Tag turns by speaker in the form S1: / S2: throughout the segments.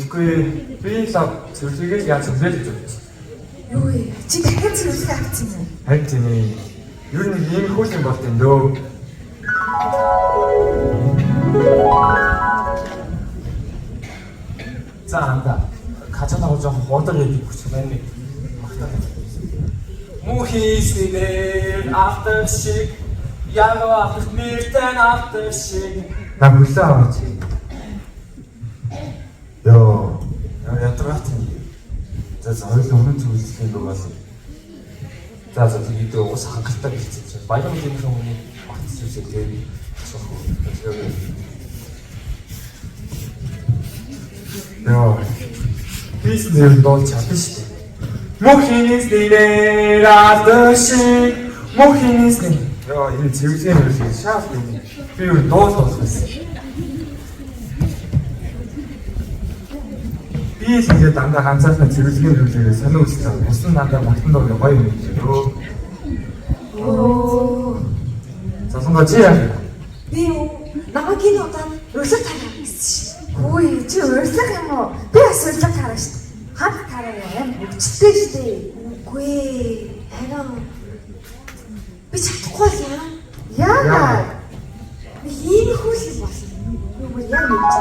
S1: Үгүй би лав зөвлөгийг яаж зөвлөж байна.
S2: Юу вэ? Чи дахиад зөвлөх авчихсан юм.
S1: Харин тийм ээ. Юу нэг ийм хөл юм болт юм дөө. За анда. Качана хожоо хурдан яадаг хүч байна. Мухисдээ aftershik ягаа afterмиртэн aftershik на хүлээ аваач. Йоо, яатраач. За хоёул өмнө зүйлсийн дуу бас. За тэгээд ус хангалттай хэлсэн чинь баян юм хүмүүс багц зүйлсээ тэгээд Йоо. Бис нэр доо чадсан шүү дээ. Мухинисдээ aftershik мухинисдээ. Йоо, энэ зөвлөгийн нэрийг шаал юм. Би юу дуулах байсан. Би тэгээд дандаа ганцаараа зөвлөгийн нэрээр сонио үзлээ. Бусдын дандаа магтан доо гоё юм өө.
S2: Оо.
S1: Засангаа чи яа?
S2: Би намайг удаан урьдлах тарах гэсэн шүү. Хөөе, чи урьдлах юм уу? Би бас урьдлах тарах шүү. Хад тараа юм өвчтэй шүү дээ. Үгүй ээ. Харин би чадахгүй яа. Яа. Би ийм хүл болсон. Юу яа гэж.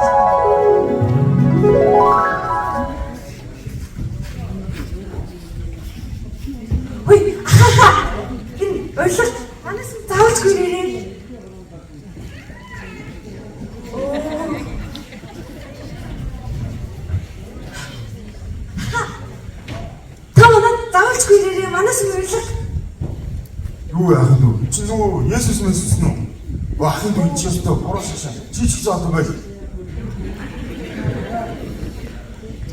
S2: Хөөе, ахаа. Энэ урьдлах манайс заавч гүрээрээ. Манайс мөрөлг.
S3: Юу яах вэ? Чи нөгөө Есүс мэссэн үү? Ахын дүү чи өстө буруу шашаа. Чи ч гэсэн одоо байл.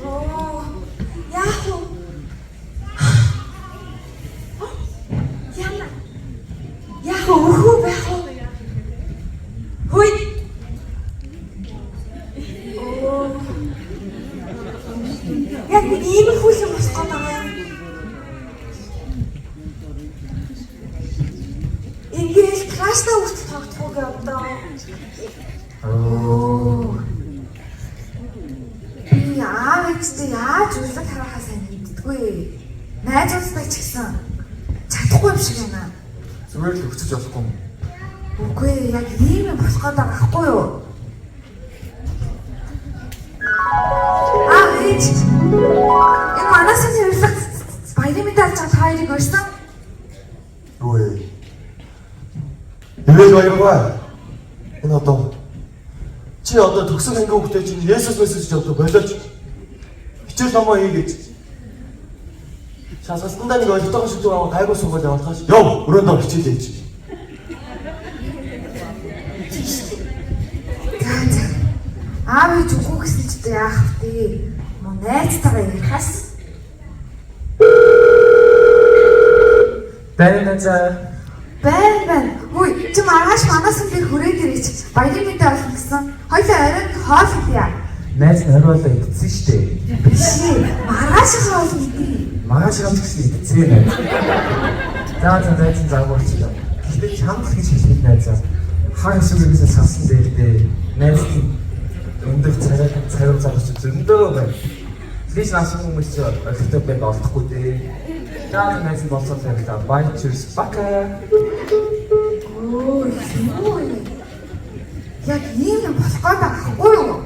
S2: Оо. Яах вэ? Яна. Яах вэ? Хөө байх вэ? Хөөе. Оо. Яг ийм хүл юм босгоо байгаа юм. Ингээл класста үртэл тогтхоо гэдэг.
S1: Оо.
S2: Би аавчтай яаж үлдэх харахаа сайн мэддэггүй. Найзуудтай ч гэсэн чадахгүй юм шиг байна.
S1: Зүгээр л өчөж болохгүй юм.
S2: Үгүй яг ийм юм болох гэдэг байхгүй юу? Ээж. Энэ манайс нь үлдэх баярын медаль чад хоёрыг өрсөн.
S3: Юу вэ? Нэмээд баяргаа. Энэ одоо чи одоо төгсөн анги хөвгтэй чинь Есүс мессеж одоо болооч. Хичээл номоо хийгээд. Шасгалтандаа нэг ойлгохтой шиг дуу гайгүй суугаад явуулахаш. Йоо, өрөөндөө хичээл хийж.
S2: Аав ээж үгүй гэсэн чи яах вэ? Мөн найзтайгаа ярихаас.
S1: Бэнэзэ.
S2: Бэн. Хөөе, чи маргааш манаас нь би хүрээд ирээч. Баярын мэдээ олно гэсэн. Хоёлаа оройн хоол идья.
S1: Найз наруулаа идсэн шүү дээ.
S2: Биш. Маргааш хоол идье.
S1: Маш хамт гэсэн идсэн найз. За найз заагуулчих. Гэхдээ чамд гэж хэлэх найзаа. Хаан сүгээс сасан дээрдээ найз өндөр царай зарч зөндөө байна. Лиш насан хүмүүс ч өөртөө бэнд олдохгүй дээ. За найз болцоо тавилаа. Бай чирс бака.
S2: Оо, яг ийм юм болох гээд байхгүй юу?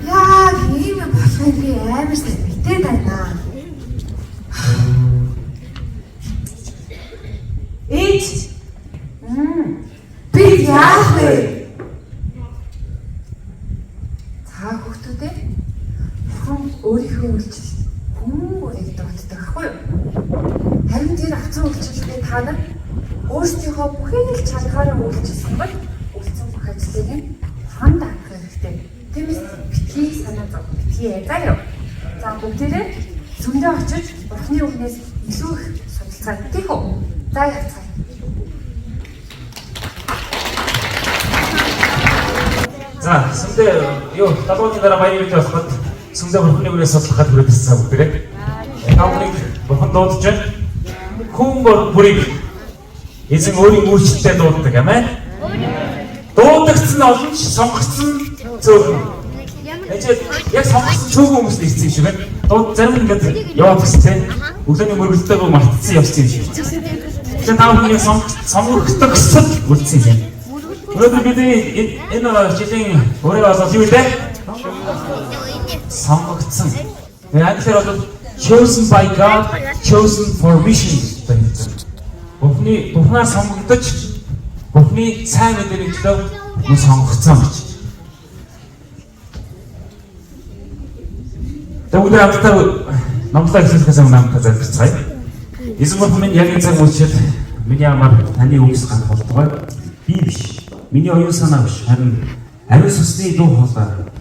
S2: Яг ийм юм болохыг би амар сайн мэдээд байна. Ээж. Би яах вэ? Та хүүхдүүдээ хүн өөрийнхөө үйлчлэл хүмүүст дутдаг ахгүй юу? Харин тэр авцсан үйлчлэлээ та нар өөрсдийнхөө бүхий л чанараараа үйлчилсэн бол үлдсэн бүх ажлыг нь ханд авах хэрэгтэй. Тиймээс битгий санаа зов, битгий язаа юу? За бүгдээрээ зөндөө очиж бурхны үгнээс илүү их судалцаа хийх үү? За яцгаа.
S1: За, сүндээ юу, талууны дараа баяр гэж болоход сүндээ бурхны үгнээс судлахад хүрээдсэн бүгдээрээ. Таамрыг бурхан дуудаж байна. Хүн бүрийг эзэн өөрийн үйлчлэлээр дууддаг, амин. Дуудаг
S4: баригдсан олон ч сонгогдсон цөөхөн. Эцэг яг сонгогдсон цөөхөн хүмүүс ирсэн юм шиг байна. Дууд зарим ингээд яваад гэсэн. Өглөөний мөргөлдөө мартсан явсан юм шиг. Тэгээд тав хүн сонгогддог гэсэд үлдсэн юм. Өнөөдөр бид энэ жилийн өөрөө болоод юу вэ? Сонгогдсон. Англиар бол chosen by God, chosen for mission гэдэг. Бурхнаар сонгогдож, Бурхны сайн мэдээний төлөө мөн сонгогдсон гэж. Тэгвэл хамтдаа номлоо хэлэхээс өмнө хамтдаа залбирцгаая. Эзэн бурхан минь яг энэ цаг үеэр миний амар таны үгс ганц болтугай. Би биш. Миний оюун санаа биш. Харин ариун сүнсний дуу хоолой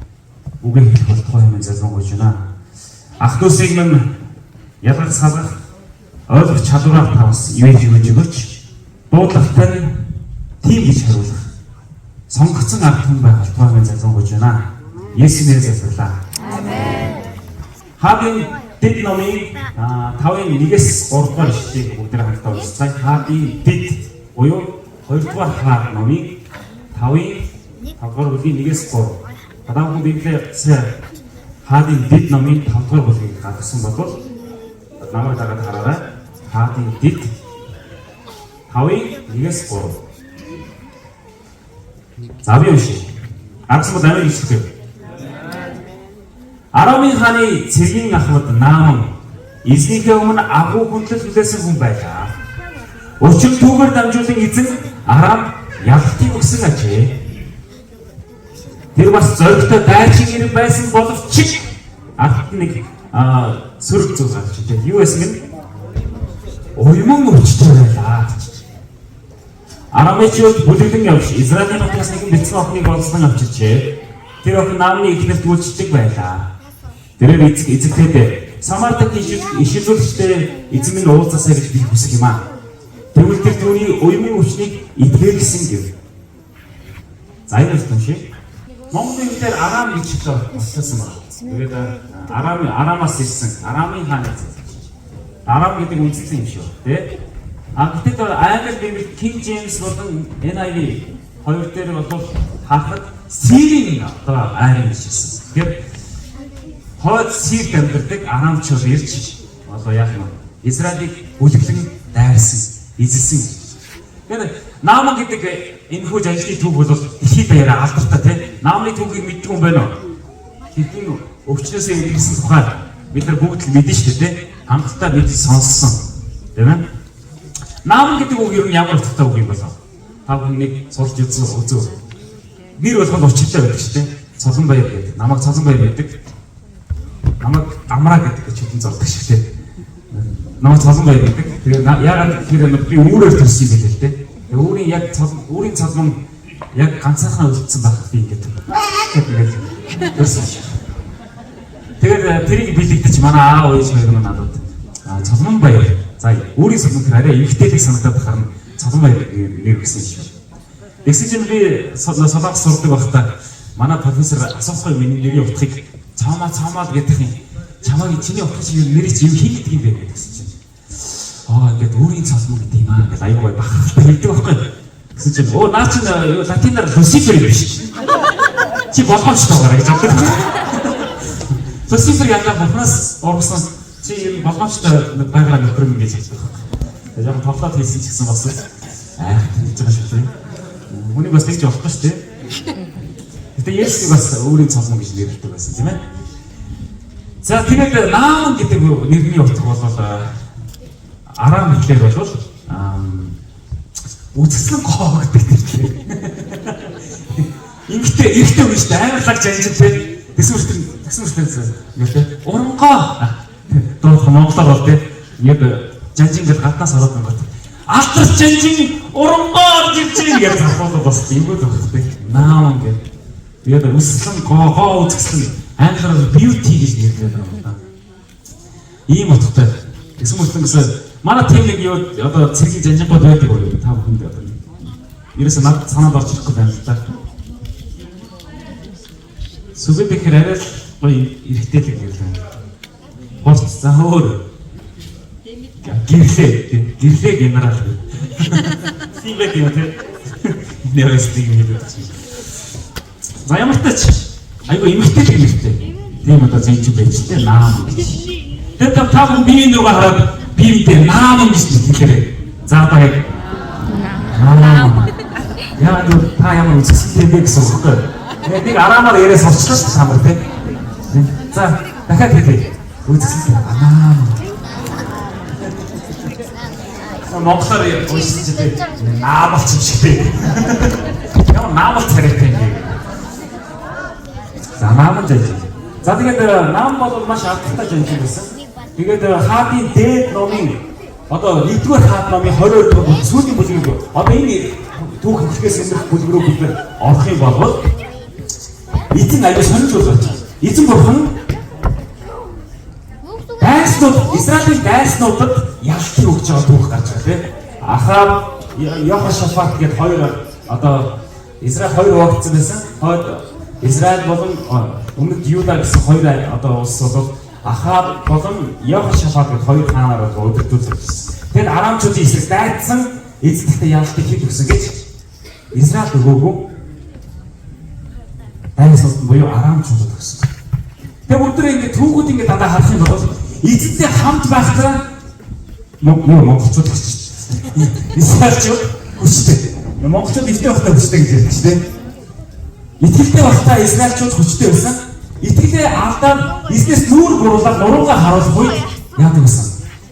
S4: үгээ хэлэх болтугай юм залбирanгуйж байна. Ах дүүсийг минь ялгах салгах ойлгох чадвараар тавс ивэж өгөөч. Дуудлагатай нь тийм гэж хариулах. Сонгогдсон ард түмэн байх болтугай юм залбирanгуйж байна. Есүс нэрээр залбирлаа. Амен. Хабын дэд номын 5-1-3 дугаар ишлэгийг бүгд хамтдаа уншицгаая. Хабын дэд буюу 2 дугаар хаа номын 5-5 дугаар бүлгийн 1-3. Гадаан хүн библиэс Хабын дэд номын 5 дугаар бүлгийг гаргасан бол намайг дагаад хараарай. Хабын дэд 5-1-3. За би уншия. Аргасан бол амиг ишлэв. Арамын хааны цэргийн ахмад Нааман эзнийхээ өмнө агуу хүндлэл хүлээсэн хүн байлаа. Өчиг түүгээр дамжуулан эзэн Арам ялалтыг өгсөн ажээ. Тэр бас зоригтой дайчин гэрэг байсан боловч арт нэг сөрөг зүйл гарч ирдэ. Юу байсан гэн? Уйман өвчтэй байлаа. Арамчууд бүлэглэн явж Израилийн нутгаас нэгэн бэлдсэн охиныг олсон авчирчээ. Тэр охин Наамны ихнэрт үйлчлдэг байлаа. Тэрээр эзэгтэй Самартаг ишүүлэгчтэй эзэн минь уулзаасаа гэж би хүсэх юм аа. Тэгвэл тэр түүний уймын өвчнийг идгээр гэсэн гэв. За энэ л шиг. Монголын хэлээр Арам гэж болчихсон байна. Тэгээд Арамаас ирсэн. Арамын хаан гэсэн. Арам гэдэг үндэслэн юм шүү. Тэ? Гэтэл англи библи King James болон NIV хоёр дээр бол харахад Сирийн одоо айрын шигсэн. Тэгэхээр хойд Сирд амьдардаг Арамчууд ирж одоо яах юм? Израилийг бүлэглэн дайрсан, эзэлсэн. Тэгэхээр Нааман гэдэг энэ хөөж ажлын түүх бол дэлхийд даяараа алдартай тийм. Наамны түүхийг мэддэг юм байна уу? Хэдэн өвчнөөсөө ирсэн тухай бид нар бүгд л мэднэ шүү дээ тийм. Хангалттай бид сонссон. Тийм ээ. Нааман гэдэг үг ер нь ямар утгатай үг юм болов? Та бүхнийг сурч үзөө. Нэр болгонд учиртай байдаг шүү дээ. Цолонбаяр гэдэг. Намайг Цолонбаяр гэдэг. Намайг Амраа гэдэг чөлөн зордог шиг тийм. Намайг Цолонбаяр гэдэг. Тэгээ яагаад тэгэхээр би өөрөөр төрсөн юм бэ л дээ. Өөрийн яг өөрийн цолон яг ганцаархнаа үлдсэн байх би ингэж төрсөн шиг. Тэгээд тэрийг бэлэгдэж манай аав ээж хоёр маань надад Цолонбаяр. За өөрийн цолон тэр арай эмгтээлийг санагдаад харна. Цолонбаяр нэр гэсэн юм шиг. Тэгсэн чинь би солонгос сурдаг байхдаа манай профессор асуусан миний нэрийн утгыг цаамаа гэдэг юм. Чамаагийн чиний утга шиг нэрийг юм хийдэг юм бэ гэсэн чинь. Ингээд өөрийн цолон гэдэг юм аа гэж аюугай бахалтай хэлдэг байхгүй. Гэсэн чинь наа чи латинаар Люцифер биш. Чи болгоомжтой байгаа гэж боддог. Люцифер яна бухнаас орсон чи юм болгоомжтой байгаад нөхөр юм гэж хэлдэг. Тэгээд яг тоглоод хэлсэн ч гэсэн бас хэлж байгаа шүү дээ. Үнийг бас тэгж болохгүй шүү дээ. Гэтэ Есүс бас өөрийн цолон гэж нэрлэдэг байсан тийм ээ. За тэгээд Нааман гэдэг нэрний утга бол Арам гэхлээр бол үзэсгэлэн гоо гэдэг тийм. Ингэхдээ үгтэй аймарлаг жанжинтэй тэсвэртэй юу те урангоо дөрөв монголоор бол тийм яг жанжин гэж гаднаас ороод байгаа. Алтрас жанжин урангоо гэж гэж асуулт бас ингэдэг байна. Нааман гэдэг. Тэгээд үзэсгэлэн гоо үзэсгэлэн англиар beauty гэж нэрлэдэг юм байна. Ийм утгатай. Гэсэн үгтээс манай тийм нэг юу одоо цэргийн жанжингууд байдаг уу та бүхэнд одоо ерөөсөө над санаанд орж ирэхгүй байна л да. Сүгэд ихэр арай гоё эрэхтэй л гэрлээ. Хорт за өөр. Гэрлээ генерал. Тийм байх юм тийм. Нэрээс тийм хэлдэг чинь. За ямар ч тач айгүй эмхтэй. Тийм одоо зэнч байж тээ наам. Тэгээд та бүхэн биеийн рүү хараад биетэй наам гэж хэлээрэй. За одоо яг наам. Яа нь та ямар үзэсгэлэнтэй гэсэн үг вэ? Нэг арамаар яриа сурчлаа шүү самар тий. За дахиад хэлье. Үзэсгэлэн наам. Монголоор уншиж дээ. Наамалч юм шиг дээ. Ямар наамал царайтай юм бэ? За наамал жаа. За тэгээд наам бол маш алдартай жанжин байсан. Тэгээд хаадын дээд номын одоо 1-р хаад номын 22 дугаар сүүлийн бүлэг. Одоо энэ түүх ихээс өмнөх бүлэг рүү бид орох юм бол эзэн аюу сонирч болж байна. Эзэн бурхан дайснууд Израилийн дайснуудад ялтыг өгч байгаа түүх гарч байгаа тийм. Ахав Йохошафат гэдэг хоёр одоо Израиль хоёр угдсан байсан. Израиль болон өмнөд Юда гэсэн хоёр одоо улс бол Ахав болон Йохошафат гэдэг хоёр хаанаар өдөртүүлж байсан. Тэгээд арамчуудын эсрэг дайцсан эзэнтэй ялтыг хэд өгсөн гэж Израиль өгөөгүй. Дайсууд буюу арамчуудад өгсөн. Тэгээд өдөр ингээд түүхүүд ингээд дандаа харах юм бол эзэнтэй хамт байхдаа монголчууд гэж Израильчууд хүчтэй. Монголчууд эзэнтэй байхдаа хүчтэй гэж ярьдаг шүү дээ. Итгэлтэй байхдаа Израильчууд хүчтэй байсан. Итгэлээ алдаад эзнээс нүүр буруулаад нуруугаа харуулахгүй яадаг байсан.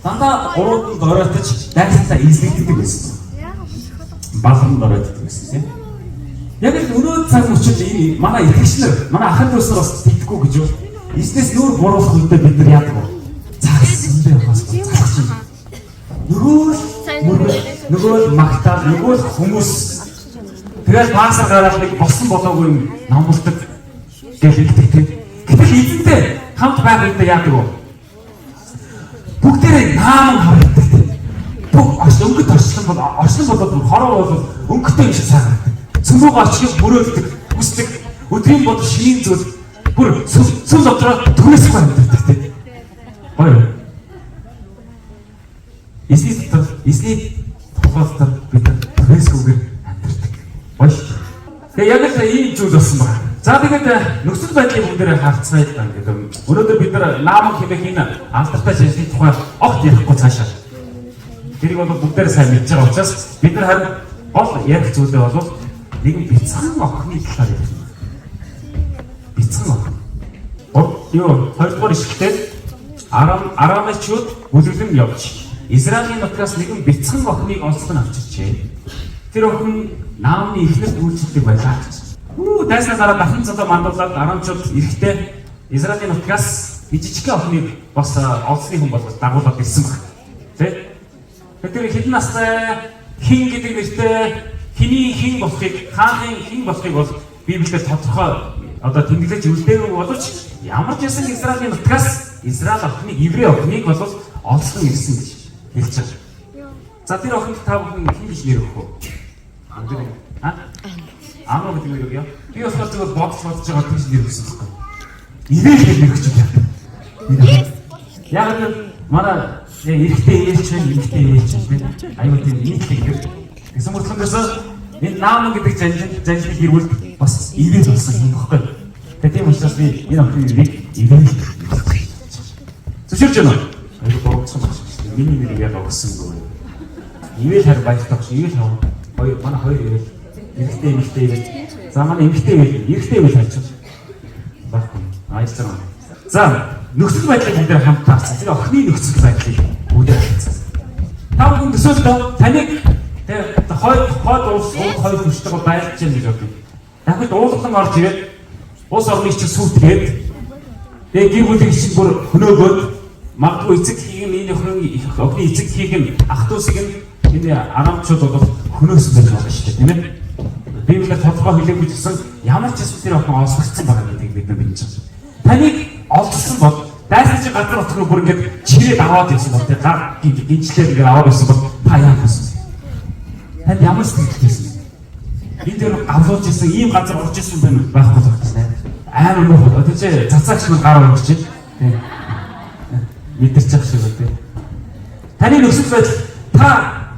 S4: Дандаа урууд нь оройтож дайсалтаа эзлэгддэг байсан. Балхан оройтдог байсан тийм. Яг л өнөө цаг мөчид энэ манай итгэгч нар манай ахын дүүс нар бас тэгдэхгүй гэж юу. Эзнээс нүүр буруулах үедээ бид нар яадаг вэ? Загсандээ хас загч. Нөгөө магтаал нөгөө хүмүүс тэгэл паасар гараад нэг болсон болоогүй юм намбалдаг гэж хэлдэг тийм. Гэтэл эзэнтэй хамт байх үедээ яадаг вэ? Бүгдээрээ наам харагддаг тийм. Бүх өнгөт орчлон болоод хороо болоод өнгөтэй юм шиг санагддаг. Цөмөг очиж мөрөөддөг, хүсдэг, өдрийн бод шинийн зүйл бүр сүл дотроо түрээсгүй амьддаг тийм. Гоё. Эсний тухайлбал бид түрээсгүйгээр амьддаг. Гоё. Тэгээ яг л ийм зүйл болсон байна. За тэгээд нөхцөл байдлын хүн дээр харцгаая л гэдэг. Өнөөдөр бид нар наам хэмээх энэ алдартай жанрын тухай огт ярихгүй цаашаа. Тэрийг бол бүгдээр сайн мэдж байгаа учраас бид нар харин гол ярих зүйлээ бол нэгэн бяцхан охины талаар ярих. Бяцхан охин. Юу хоёрдугаар ишлэлээр Арамчууд үлгэлэн явж Израилийн нутгаас нэгэн бяцхан охиныг онцлон авчирчээ. Тэр охин наамны эхнэр үйлчлдэг байлаа гэж. Дайснаас дараа дахин цодоо мандуулаад Арамчууд эрэхтэй Израилийн нутгаас жижиг охиныг бас олсны хүн болгож дагуулад ирсэн баг. Тэ? Тэр хэдэн настай хин гэдэг нэртэй хиний хин болохыг хааны хин болохыг бол Библиэд тодорхой одоо тэмдэглэж үлдээгүй боловч ямар ч байсан Израилийн нутгаас Израиль охиныг еврей охиныг бол олсон ирсэн гэж хэлж байгаа. За тэр охинд та бүхэн хин гэж нэр өгөх үү? Аамаа гэдэг нэр өгье. Би бас зөвхөн бодож байгаа гэж нэр өгсөн байхгүй. Ирээл гэж нэр өгч байна. Яг л манай эрэхтэй ээлч байна, эмэгтэй ээлч байна. Аюу тийм нийтлэг гэр. Гэсэн мөртлөөс энэ наам гэдэг жанжлыг хэрүүл бас ирээл болсон юм баггүй. Тэгээд тийм учраас би энэ охиныг ирээл зөвшөөрч байна. Аюу боогдсон байна. Миний нэрийг яг өгсөнгүй. Ирээл хар баяртай багш. Ирээл хав. Манай хоёр ирээл. Эмэгтэй ирээл. За манай эмэгтэй ирээл хайчих. Баггүй. Айцсан. За нөхцөл байдлыг бид нэр хамт таарсан. Тэр охины нөхцөл байдлыг бүгдээ харсан. Та бүхэн төсөөлтөө таныг тэр хойд улс хоёр хүчтэйг байлж чинь гэж бодъё. Дахид уулан орж ирээд улс орныг чинь сүйтгээд тэгээ гэр бүлийн чинь бүр хөнөөгөөд магадгүй эцэг хийх нь энэ охины эцэг хийх нь ах дүүсийг нь энэ арамчууд бол хөнөөсөн байж байгаа шүү дээ тийм ээ. Библиэд тодорхой хэлээгүй гэсэн ямар ч зүйл тэр охин олсгогдсон байгаа гэдгийг бид нар мэдж байгаа. Таныг олдсон бол дайсан чи газар утгыг бүр ингээд чирээд аваад ирсэн бол тэр гар гинжлээд ингээд аваад ирсэн бол та яах вэ? Танд ямар сэтгэлтэйсэн? Энд дээр гавлуулж ирсэн ийм газар орж ирсэн байхгүй л байна. Амар муу. Тэр чи цацаагч нь гар орж чинь. Тийм. Мэдэрч явах шиг үү? Таны нөхцөл байдал та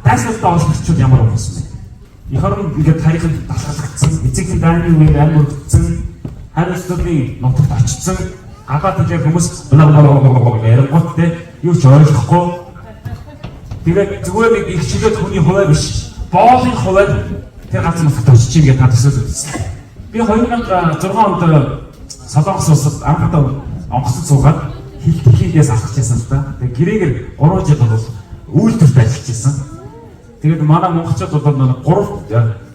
S4: дайсалтаа олсгочвол ямар болсон бэ? их орон ингээд тарихын талхалгдсан, эцэгний дааны үеэр амь өргөцсөн, хариуцлагын нутагт очсон, гадаад хэлээр хүмүүс ярингуут те юу ч ойлгохгүй. Тэгээд зүгээр нэг их чөлөөт хүний хуваа биш, боолын хуваар тэр газар нутагт очиж ингээд та төсөөлж үзсэн. Би 2006 онд Солонгос улсад анхудаа онгоцод суугаад хил техникээс авчихсан л да. Тэгээд гэрээгээр 3 жил бол үйлдвэрт ажиллаж байсан. Тэгээд манай монголчууд бол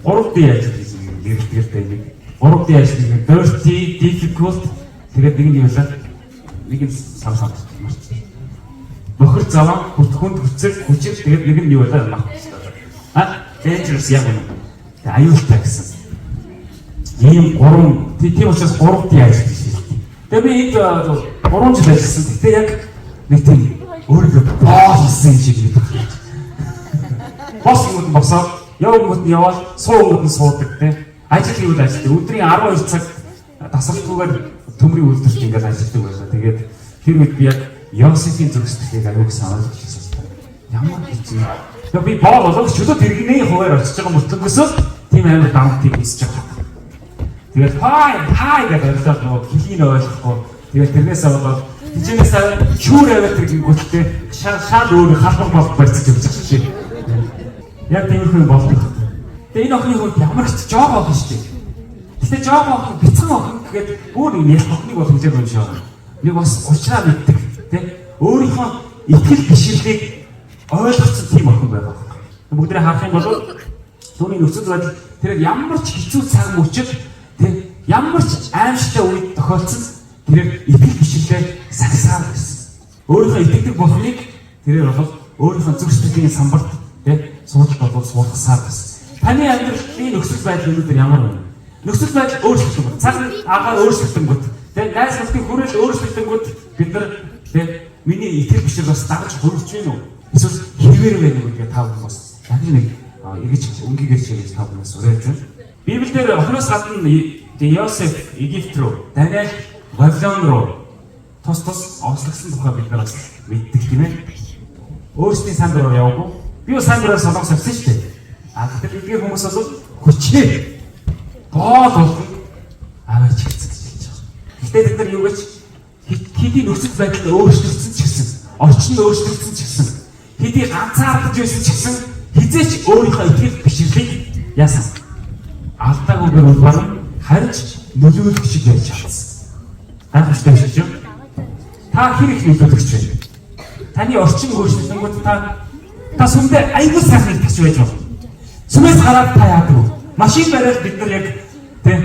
S4: 3D ажил хийсэн гэрэлтгэртэй нэг 3D ажил нэг dirty, difficult тэгээд нэг нь юу вэ? Нэг нь самсаад марч. Бохир заван хүнд хүчээр тэгээд нэг нь юу вэ? Dangerous яг юм. Тэгээд аюултай гэсэн. Ийм 3 тийм учраас 3D ажил хийсэн. Тэгээд би энд 3 жил ажилласан. Гэхдээ яг нэг тийм өөрийгөө боолсон шиг байдаг. Бос юм босоо, явгууд нь яваад, суугууд нь суудаг те. Ажил хийвэл ажил. Өдрийн 12 цаг тасралтгүйгээр төмрийн үйлдвэрт ингээд ажилладаг байлаа. Тэгээд тэр үед би яг Йосефийн зөвсөлтийг аюул санаад ирсэн. Ямар хэцүү. Тэгээд би боол болгох чөлөө тэргний хуваар очиж байгаа мөртлөнгөөс тийм амар даунтыг үзэж байгаа. Тэгээд хай гэдэг ойлголт нөгөө хэлийг ойлгохгүй. Тэгээд тэрнээс болоод хичээнээс шүүр аваад тэргийгүүдтэй шал өөр халбар болох барьцаж явж байгаа шүү. Яг тиймэрхүү болдог. Тэгээ энэ охины хувьд ямар ч жог охин шүү дээ. Гэтэ жог охин бяцхан охин гэхэд өөр нэг ялх охиныг бол хэмжээг юм шиг байна. Нэг бас уучраа мэддэг тийм өөрийнхөө итгэл бишрлийг ойлгоцсон тийм охин байгаа. Бүгдээ харах юм бол түүний нөхцөл байдал тэр ямар ч хэцүү цаг мөчид тийм ямар ч аимшигтай үед тохиолдсон тэр итгэл бишрлээ сагсаар байсан. Өөрийнхөө итгэдэг бурхныг тэрээр бол өөрийнхөө зүрх сэтгэлийн самбарт тийм суулт болов суулгасаар байсан. Таны амьдралын нөхцөл байдал өнөөдөр ямар вэ? Нөхцөл байдал өөрчлөгдөв. Цаг агаар өөрчлөгдөнгөт. Тэгээд гайс нутгийн хүрээлэл өөрчлөгдөнгөт бид нар тэгээд миний итгэл бишрэл бас дагаж хөрвж байна уу? Эсвэл хэрвэр байна уу гэдгээ та бүхэн бас яг нэг эргэж өнгийгээс чигээс та бүхэн уриалж байна. Библиэлд охиноос гадна Йосеф Египт руу, Даниэл Вавилон руу тус ослогсон тухай бид нар бас мэддэг тийм ээ. Өөрсдийн санд руу яваагүй. Би бас санд руу солонгос авсан шүү дээ. Тэгэхээр эдгээр хүмүүс бол хүчээр боол болгон аваач хэлсэн гэж хэлж байгаа. Гэхдээ бид нар юу гэж хэдий нөхцөл байдал өөрчлөгдсөн ч гэсэн, орчин нь өөрчлөгдсөн ч гэсэн, хэдий ганцаардаж байсан ч гэсэн хизээч өөрийнхөө итгэл бишрлийг яасан. Алдаагүйгээр улбаран харж нөлөөлөх шиг ярьж чадсан. Гайхамшигтай шүү дээ. Та хэрэг нөлөөлөгч вэ? Таны орчин өөрчлөлтөнд та сүмдээ аюул сайхан итгэж байж болно. Сүмээс гараад та яадаг вэ? Машин бариад бид нар яг тийм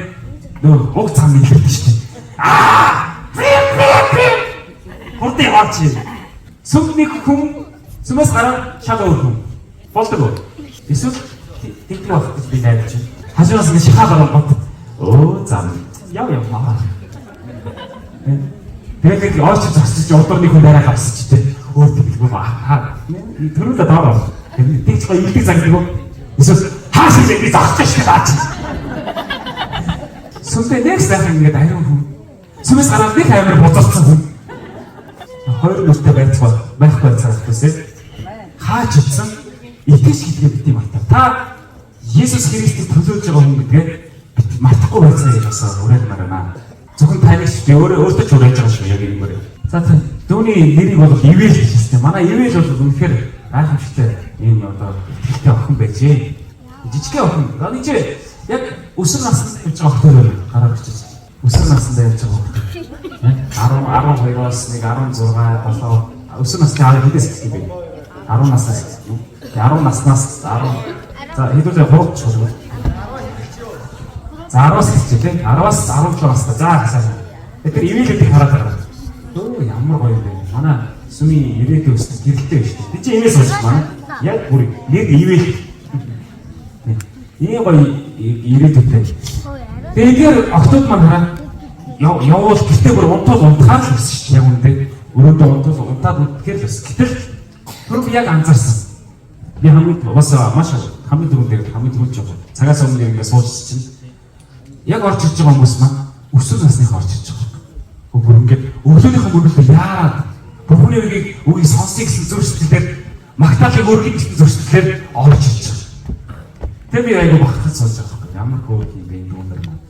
S4: нөө уг цам илэрдэг шүү дээ. Хурдан яваач. Сүмний хүн сүмээс гараад шал өөр хүн болдог уу? Эсвэл тэгдэг байх гэж би найдаж байна. Хажуунаас нэг шахаа гараад оо зам яв маа. Тэгээд очиж зогсож одорны хүн дараа хавсч дээ. Өөр тэгдэггүй баа. Төрүүлээ доор. Тэгж гоё илдэг загдаг. Эсвэл хаашаа би зогсож шүү даач. Сүмдээ нэг сайхан ингээд ариун хүн. Сүмээс гараад нэг амар бодолцсон хүн. Хоёр нүртэй байхгүй цааш төсөө. Хаач ицсэн итгэж хэлгээ бит юм ата. Та Есүс Христийг төлөөлж байгаа хүн гэдгээ мартахгүй байцгаа яасан уриалмаар байна. Зөвхөн таныг ч өөртөө ч уриалж байгаа шүү яг юмэр. За түүний нэрийг бол Ивэл хэлсэн. Манай Ивэл бол үнэхээр гайхамшигтай ийм одоо ихтэй охин байжээ. Жижигхэн охин. Ганы чи яг өсөр наснд явж байгаа охин гараад очиж. Өсөр наснд явж байгаа охин. 12-оос нэг 16, 7 өсөр насны хэдээс эхэлсэн бэ? 10 наснаас эхэлсэн. 10 наснаас 10 за хэдүүлээ 3 ч болов. За 10-аас эхэлж тийм 10-аас 17 настай. За хасаа. Тэр ивэлүүдийг хараад байгаа. Өө ямар гоё юм бэ? Манай сүмийн ирээдүйн өсөлт гэрэлтэй байж тээ. Би чи имээс уншиж байна. Яг бүр нэг ивэл. Ийм гоё ирээдүйтэй. Тэгэхээр октод маань хараа явуул гэтээ бүр унтуул унтахаар л байсан шүү дээ. Яг үнэндээ өрөөдөө унтуул унтаад үнэхээр л байсан. Гэтэл бүр би яг анзаарсан. Би хамгийн бас маш хамгийн түрүүнд дээр хамгийн түрүүнд жоо. Цагаас өмнө ингэ суучсан чинь яг орж ирж байгаа хүмүүс маань өсвөр насных орж ирж байгаа. Бүр ингэ өглөөнийхөө мөрөдөө яарад Бурхны үгийг сонсох гэсэн зөрчилдөлээр магтаалыг өргөх гэсэн зөрчилдөлээр орж ирж байгаа. Тэгээ би айгүй багтаж сууж байгаа юм. Ямар хөөд юм бэ энэ өнөр маань.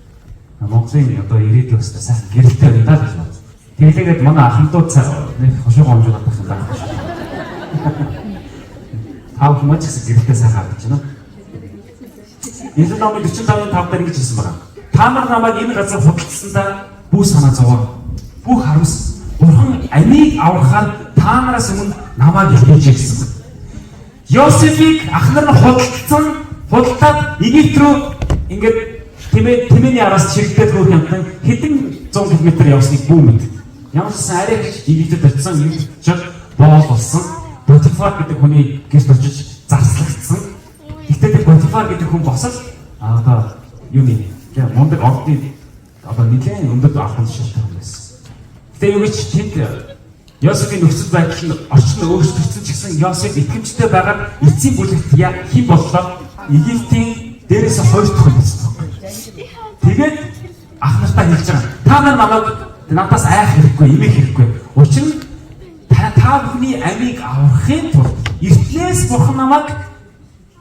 S4: Монголын одоо ирээдүйн өстой сайхан гэрэлтэй байна даа гэж бод. Тэглээгээд манай ахмадууд нэг хошоо гомжууд авсан даа. Тав хүмүүс ч гэсэн гэрэлтэй сайхан авч байна. Энэ номын 45-5 дээр ингэж хэлсэн байна. Та нар намайг энэ газар худалдсандаа бүх санаа зовоо. Бүх харамс. Бурхан амийг аврахаар та нараас өмнө намайг илгээж ирсэн. Йосефийг ах нар нь худалдаад Египт рүү ингээд тэмээний араас чирэгдээд хөрөх юмтан хэдэн 100 км явсныг бүү мэд. Ямар ч сан арай гэж Египтэд очисон Египтэд боол болсон. Потифар гэдэг хүний гэрт очиж зарцлагдсан. Гэтэл тэр Потифар гэдэг хүн босол одоо юу нэ? Яг мундаг ордын одоо нэгэн өндөр ахын шилдэг юм байсан. Гэтэ юу гэж тэнд Йосефийн нөхцөл байдал нь орчин өөрчлөгдсөн ч гэсэн Йосеф итгэмжтэй байгаа эцсийн бүлэгт хэн боллоо? Египтийн дээрээс хоёр дахь хүн болсон. Тэгээд ах нартаа хэлж байгаа. Та нар намайг надаас айх хэрэггүй, имэх хэрэггүй. Учир нь та бүхний амийг аврахын тулд эртлээс бурхан намайг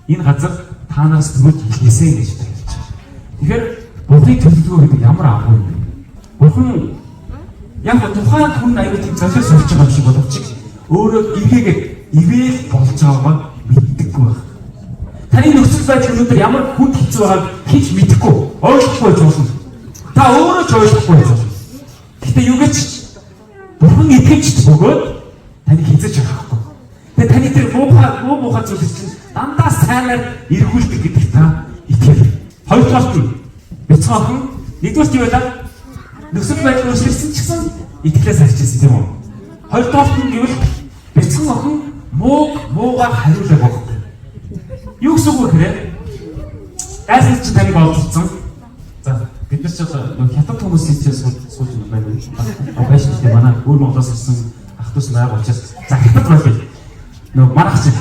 S4: энэ газар та нараас төгөөж илгээсэн гэж хэлж байгаа. Тэгэхээр бурханы төлөвлөгөө гэдэг ямар агуу юм бэ? Бурхан яг тухайн хүн аюул тийм золиос сурч байгаа шиг боловч өөрөө ивэл болж байгааг мэддэггүй байна. Таны нөхцөл байдал өнөөдөр ямар хүнд хэцүү байгааг хийж мэдэхгүй, ойлгохгүй байж болно. Та өөрөө ч ойлгохгүй байж болно. Гэтэ юу гэж бурхан итгэжт бөгөөд таныг хязгаарч авахгүй. Тэгээ таны тэр муухай зүйлс чинь дандаа сайнаар эргүүлдэг гэдэгт та итгэв. Хоёрдугаарт нь бяцхан нэгдүгээрт юу байлаа? Нөхцөл байдал өөрчлөгдсөн ч гэсэн итгэлээс харчихсан тийм үү? Хоёрдугаарт нь гэвэл бяцхан охин муугаар хариулаг байхгүй. Юу гэсэн үг вэ гэхээр гайсч чинь таныг олдсон. За бид нар ч хятад хүмүүсийн чинь сууж байна. Огаш тийм манай өөр Монголоос ирсэн ах トゥ с найг учраас за хятад байл. Нөгөө манайх чинь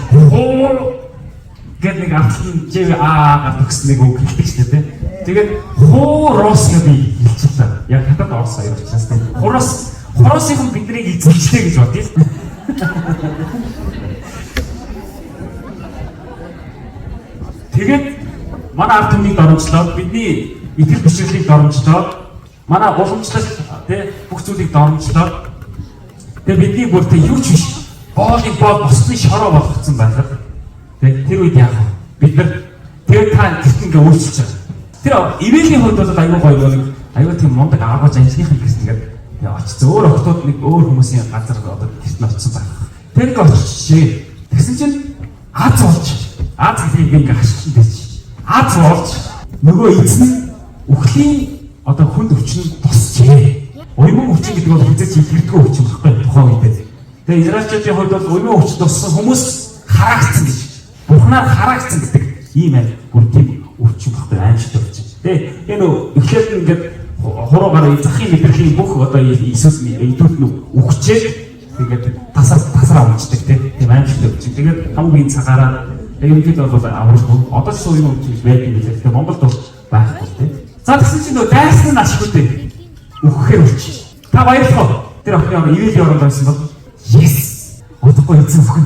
S4: гэдэг нэг ахлын жив гэх нэг үг хэлдэг шүү дээ. Тэгээд хуурос гэж би хэлчихлээ. Яг хятад орос аяар учраас тийм. Хоросынхан биднийг эзэмшлээ гэж бодъё. Тэгээд манай ард түмнийг доромжлоод бидний итгэл бишрлийг доромжлоод манай уламжлалт тий бүх зүйлийг доромжлоод тэгээд бидний бүр тий юу ч биш боолын боол босны шороо болгоцсон байлаа. Тэр үед яах вэ? Бид нар тэгээд та гэрт ингээ өөрчилж байгаа. Тэр ивэлийн хувьд бол аюу гоё нэг аюу тийм мундаг аагаж анхныхын гэрт ингээ очиж өөр октод нэг өөр хүмүүсийн газар одоо гэрт нь очсон байх. Тэр ингээ очиж тэгсэн чинь Аз хэлийг ингээ хашчин дэж. Аз болж нөгөө эзэн үхлийн одоо хүнд өвчин тосчээ. Уйман өвчин гэдэг бол хязгаарч илэрдэггүй өвчин байхгүй тухайн үед. Тэгээ израильчуудын хувьд бол уйман өвчин тоссон хүмүүс хараагцсан гэж. Бурхнаар хараагцсан гэдэг ийм аим бүр тийм өвчин багтай аимшигтай өвчин. Тэгээ энэ эхлээд ингээд хуруугаар захын мэдрэлийн бүх одоо Иесус эдүүд нь үхчээд тэгээд тасар амждаг тийм аимшигтай өвчин. Тэгээд хамгийн цагаараа ерөнхийд бол аврахгүй. Одоо ч суу юм өвчин байдаг юм лээ. Тэгээд Монголд бол байхгүй тийм. За тэгсэн чинь нөгөө дайсан нь ашиггүй дээ. Үхэхээр үлч. Та баярлалаа. Тэр охин ивэлийн оронд байсан бол yes. Одоогүй эзэн өхөн.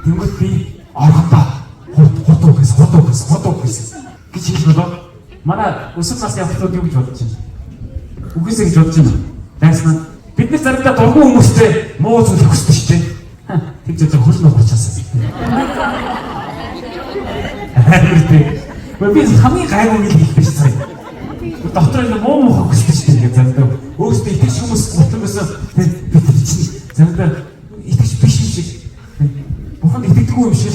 S4: Тэнгүүд би орхотоо хутуу гэсэн гэж хэлбэлээ. Манай өсвөр насны охинууд юу гэж бодож байна? Үгүйсэй гэж бодож байна. Дайсан бид нар заримдаа дургүй хүмүүстэй муу зүйл өгсөн шүү дээ. Тэг зөв хөл нөхөрчаасаа. Би хамгийн гайгүй юм хэлэх биш сая. Доктор энэ муу өгсөн шүү дээ. Заримдаа өөрсдөө итгэж хүмүүс бодлогоос бид чинь заримдаа итгэж биш юм шиг Бурхан итгэдэггүй юм шиг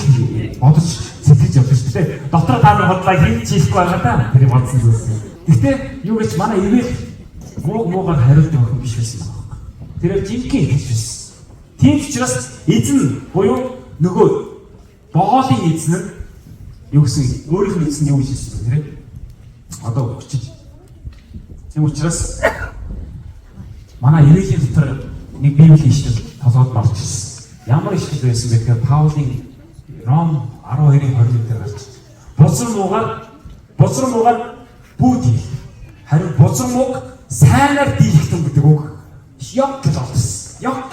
S4: бодож сэтгэж явдаг шүү дээ. Дотор та нар бодлоо хийж хийхгүй байгаа та. Тэр бодсон зүйлс. Гэтэ юу гэж манай ивэл муугаар хариулт өгөх биш байсан байна. Тэр жинхэнэ итгэж байсан. Тийм ч учраас эзэн буюу нөгөө боолын эзэн нь юу гэсэн өөрийнх нь эзэн юу гэж хэлсэн бэ? Одоо өгчиж. Тийм учраас манай ирэлийн дотор нэг библийн ишлэл толгойд орж ирсэн. Ямар ишлэл байсан бэ гэхээр Паулийн Ром 12:20 дээр гарч байна. Бузар муугаар бүүдий. Харин бузар мууг сайнаар дийлэхтэн гэдэг үг. Яг гэж олдсон. Яг.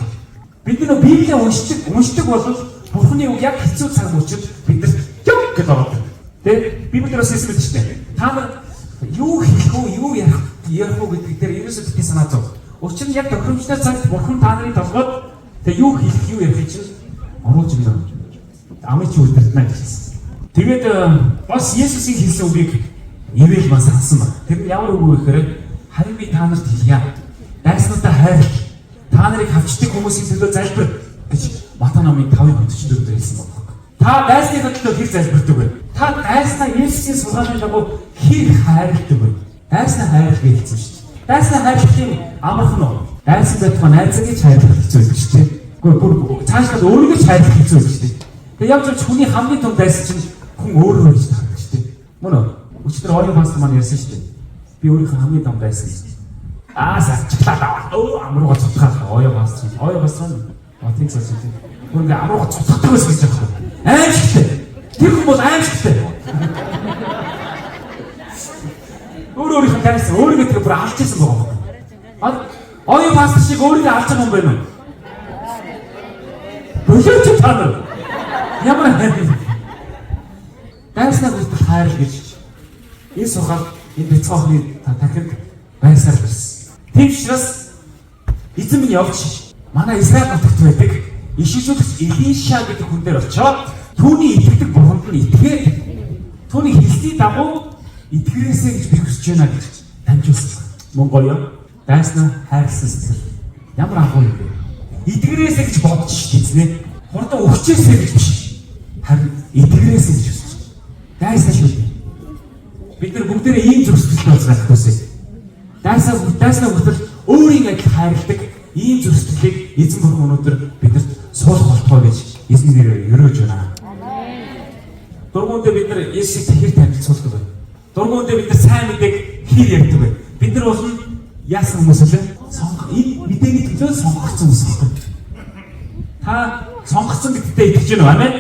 S4: Бид нөө Библийг уншдаг бол Бурхны үг яг хэцүү цаг мөчид бид нар яг гэж ордог. Тэ Библиэр бас хэлсэн шүү дээ. Та нар юу хийх үү, юу ярих уу гэдэг дээр ерөөсөө битгий санаа зов. Учир нь яг тохиромжтой цагт Бурхан та нарыг толгойд тэ юу хийх, юу ярих чинь оруулж өгнө. Амын чи үлдэрдэнэ гэсэн. Тэгээд бас Есүсийн хэлсэн үгийг ивэл бас хасан ба. Тэр нь ямар үг вэ гэхээр харин би та нарт хэлье. Дайснуудаа хайр. Та нарыг хавчдаг хүмүүсийн төлөө залбир гэж Матай номын 5:44 дээр хэлсэн байна. Та дайсныхаа төлөө хэр залбирдаг вэ? Та дайснаа Есүсийн сургаалын дагуу хэр хайрладаг вэ? Дайснаа хайрлах гэж хэлсэн шүү дээ. Дайснаа хайрлахын амархан уу? Дайсан байтугай найзыг ч хайрлах хэцүү юм шүү дээ. Гэхдээ бүр цаашдаа өөрийгөө ч хайрлах хэцүү юм шүү дээ. Тэгээ явж явж хүний хамгийн том дайсан чинь хүн өөрөө гэж таардаг шүү дээ. Мөн үү? Өчигдөр оюун пастор маань ярьсан шүү дээ. Би өөрийнхөө хамгийн том дайсан шүү дээ. Сарчлаад аваа. Амрууга цутгаад оюун пастор. Оюун пастор нь отын цаас шүү дээ. Гүн амрууга цутгадаг байсан гэж байна. Аимшигтэй. Тэр хүн бол аимшигтэй. Өөрийнхөө дайсан өөрийгөө тэр бүр алж ирсэн байгаа. Оюун пастор шиг өөрийгөө алж байгаа юм байна уу? Бөлөөч та нар. Ямар хайр. Дайснаа бүрт хайр гэж энэ сухал энэ бяцхан дахинд байсаар ирсэн. Тийм учраас эзэн минь явж манай Израиль нутагт байдаг ишижүүлэгч Илиша гэдэг хүн дээр очиод түүний итгэдэг бурханд нь итгээд түүний хэлсний дагуу итгэрээсэй гэж би хүсэж байна гэж дамжуулсан. Монголио дайснаа хайрлсан сэтгэл ямар агуу юм бэ? Итгэрээсэй гэж бодож шийднэ. Хурдан өгчээсэй гэж биш. Харин итгэрээсэй гэж хүсэж. Дайснаа шүү. Бид нар бүгдээрээ ийм зүрх сэтгэлтэй уулзах хүсэж. Дайснаа бүтэл өөрийн адил хайрладаг ийм зүрх сэтгэлийг эзэн бурхан өнөөдөр бидэнд суулгах болтгоо гэж эзэн нэрээр өрөөж байна. Дургуундаа бид нар Есүсийг хэр танилцуулдаг вэ? Дургуундаа бид нар сайн мэдээг хэр ярьдаг вэ? Бид нар бол яасан хүмүүс вэ? Энэ мэдээний төлөө сонгогдсон хүмүүс байна. Та сонгогдсон гэдэгтээ итгэж байна уу? Амен.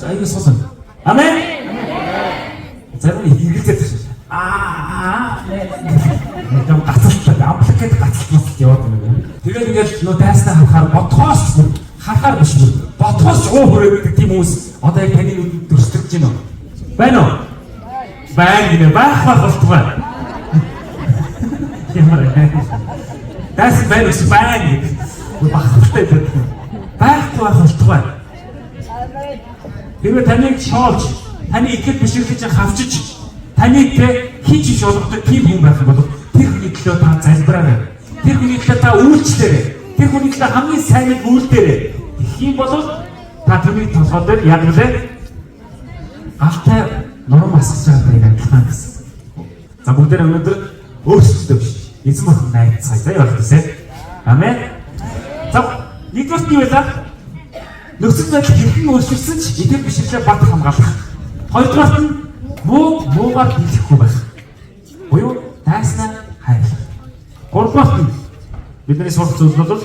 S4: Аюу сосон. Амен. Зарим хэрэглээд байна. Нэг гацалтай ампликэд гацалт яваад байна. Тэгээд ингээд нөө дайснаа харахаар ботхоос харахаар биш үү? Ботхоос уу хүрээдэг тийм хүмүүс одоо яг таны нүдэнд төрсдөж байна уу? Байна уу? Байна гинэ байх болтугай. Ямар дайс байна уу? Байна гэдэг. Бахтай байдаг. Байхгүй болтугай. Тэгээд таныг шоолж, таны ихэд бишрэхэж хавчиж, таныг хийж иш болгодог тийм хүн байх юм бол тэр хүний төлөө та залбираарай. Тэр хүний төлөө та үйлчлээрэй. Тэр хүний төлөө хамгийн сайныг үйлдээрэй. Тэгэх юм бол та түүний толгой дээр яг л алтай нурам асгаж байгаа юм байна гэсэн. За бүгдээ өнөөдөр өөрсдөө биш. Эзэн бурхан найдцгаая. За явах гэсэн. Амен. За нэгдүгээр нь юу вэ? Нөхцөл байдал хэрхэн өөрчлөгдсөн ч идэв бишрлээ бат хамгаалах. Хоёрдугаар нь муугаар хийхгүй байх. Буюу дайснаа хайрлах. Гуравдугаар нь бидний сурах зүйл бол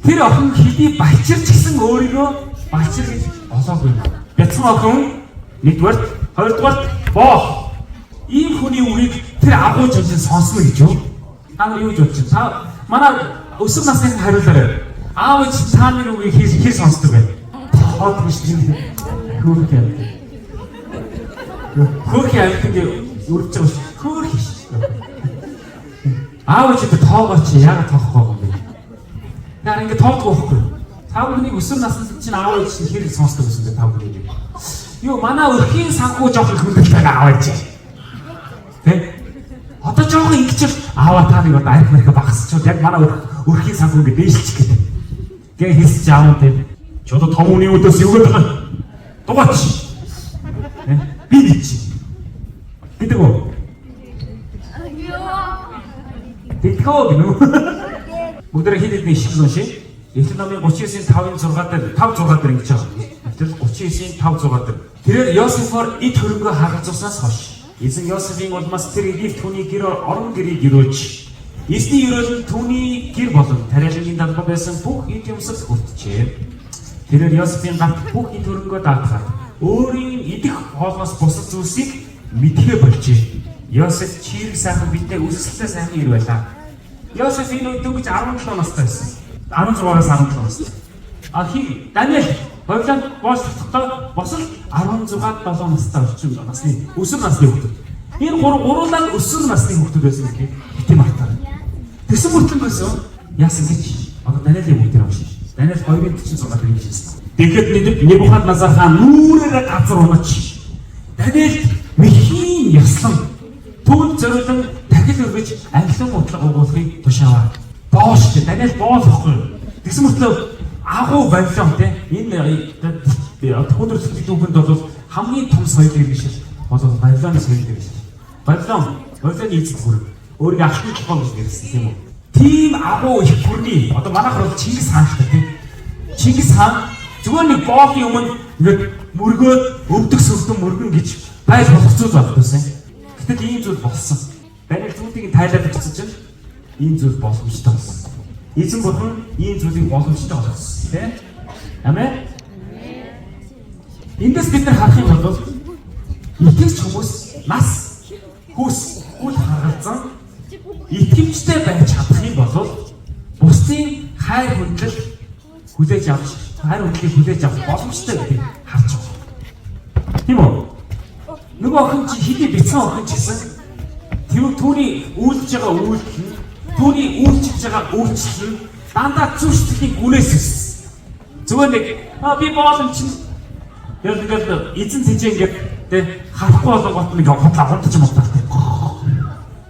S4: тэр охин хэдий бачирч гисэн өөрийгөө бачир гэж олоогүй. Бяцхан охин нэгдүгээр, хоёрдугаар боо. Ийм хүний үгийг тэр агуу жинжин сонсно гэж юу? Та нар юу гэж бодож байна? Та манай өсвөр насны хариулаарай. Аав ээж та нарын үгийг хэр сонсдог вэ? Хоод биш тийм. Хөөх юм. Хөөх юм гэдэг үрж байгаа шүү. Хөөх ш. Аав ээж тоогоо чи яагаад тоохгүй юм бэ? Наа ингэ тоодгүй байхгүй. Та бүхний өсвөр насны чинь аав ээж чинь хэр сонсдог гэсэн бэ та бүхний. Юу манай өрхийн санхүү жоох их хөндлөлтэй аав ээж. Тэ? Одоо жоох ингэчл аава та нэг одоо арх марх багсчууд яг манай өрхийн санхүү ингэ дээшчих гэдэг. Гэ хэлж аав тийм. Чодо том үний өдөөс юу гэдэг вэ? Дугаач. Би чи. Гэдэг үү? Тэтгэв гинөө. Бүгдээ хэд хэдэн ишиг уншия. Эхлэл номын 39-ийн 5-6 дээр 5-6 дээр ингэж байгаа. Тэр 39-ийн 5-6 дээр. Тэрээр Йосефор эд хөрөнгөө хагалзуулснаас хойш эзэн Йосефийн улмаас тэр Египт түүний гэр орон гэрийг өрөөж эзний өрөөл нь түүний гэр болон тариалангийн далбар байсан бүх эд юмсад хүртжээ. Тэрээр Йосефийн ганц бүх эд хөрөнгөө даатгаад өөрийн идэх хоолноос бусад зүйлсийг мэдхээ болжээ. Йосеф чирэг сайхан бидээ үсгэлээ сайхан ир байлаа. Йосеф энэ үед дөнгөж 17 настай байсан. 16-аас 17 настай. Даниэл Бабилон бослохдоо босол 16-7 настай орчим насны өсвөр насны хүүхдүүд. Энэ гуруулаа өсвөр насны хүүхдүүд байсан гэдэг бити мартаа. Тэгсэн мөртлөн байсан. Яасан гэж одоо Даниэлийг бүгд авчих. Даниэл 2:46 гэж хэлсэн. Тэгэхэд Небухадназар хаан нүрээрээ газар унаач. Даниэл мэхийн яслан түүнд зориулан дахил өргөж англин утлаг угуулахыг тушааваа. Боош гэж Даниэл боолохгүй. Тэгсэн мөртлөө агуу Вавилон те энэ өндөр сэтгэлдүүхэнд бол хамгийн том соёл гэж бол Вавилоны соёл гэж. Вавилоны эзэн бүр өөрийн ахны тухайн гэж нэрсэн тийм үү. Тийм агуу их бүрний одоо манайхаар бол Чингис хаан шүү дээ тийм. Чингис хаан зүгээр нэг боолын өмнө ингээд мөргөөд өвдөх сүрдэн мөргөн гэж байл болгоцсон байна. Гэтэл ийм зүйл болсон. Даниэл зүйлийг тайлбар өгсөн чинь ийм зүйл боломжтой болсон. Эзэн бурхан ийм зүйлийг боломжтой болгосон тийм. Амен. Эндээс бид нар харах юм бол итгэж хүмүүс нас хүс үл харгалзан итгэмжтэй байж чадах юм бол бусдын хайр хүндлэл хүлээж авч хайр хүндлийг хүлээж авах боломжтой гэдгийг харж байгаа. Тийм үү? Нөгөө охин чи хэдий бицэн охин ч гэсэн түүний үйлдэж байгаа үйлдэл нь түүний үйлчилж байгаа үйлчлэл нь дандаа зүв сэтгэлийн гүнээс өссөн. Зүгээр нэг би боломж чинь яг ингээд эзэн тэжээ ингээд тэ харахгүй болгоод нэг хотлоо хурдж юм байна.